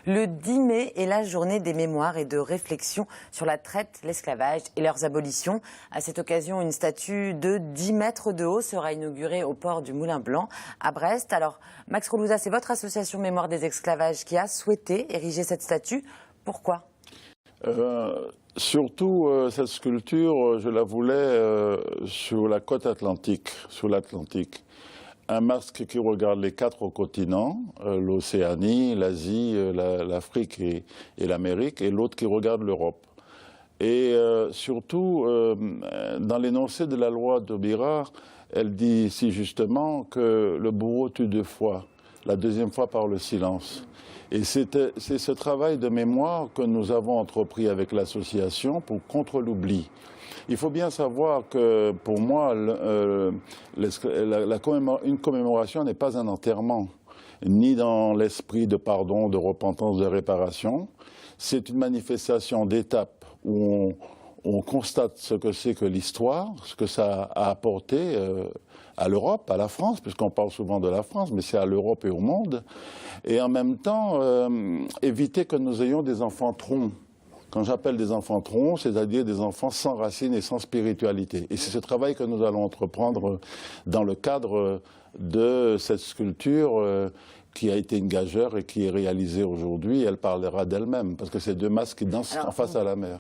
Le 10 mai est la journée des mémoires et de réflexion sur la traite, l'esclavage et leurs abolitions. À cette occasion, une statue de 10 mètres de haut sera inaugurée au port du Moulin Blanc à Brest. Alors, Max Relouza, c'est votre association Mémoire des esclavages qui a souhaité ériger cette statue. Pourquoi ? Surtout, cette sculpture, je la voulais sur la côte atlantique, sur l'Atlantique. Un masque qui regarde les 4 continents, l'Océanie, l'Asie, l'Afrique et l'Amérique, et l'autre qui regarde l'Europe. Et surtout, dans l'énoncé de la loi d'Aubira, elle dit ici justement que le bourreau tue 2 fois, la deuxième fois par le silence. Et c'est ce travail de mémoire que nous avons entrepris avec l'association contre l'oubli. Il faut bien savoir que, pour moi, une commémoration n'est pas un enterrement, ni dans l'esprit de pardon, de repentance, de réparation. C'est une manifestation d'étape où on constate ce que c'est que l'histoire, ce que ça a apporté à l'Europe, à la France, puisqu'on parle souvent de la France, mais c'est à l'Europe et au monde. Et en même temps, éviter que nous ayons des enfants troncs. Quand j'appelle des enfants troncs, c'est-à-dire des enfants sans racines et sans spiritualité. Et c'est ce travail que nous allons entreprendre dans le cadre de cette sculpture qui a été une gageure et qui est réalisée aujourd'hui. Elle parlera d'elle-même, parce que c'est 2 masques qui dansent en face à la mer.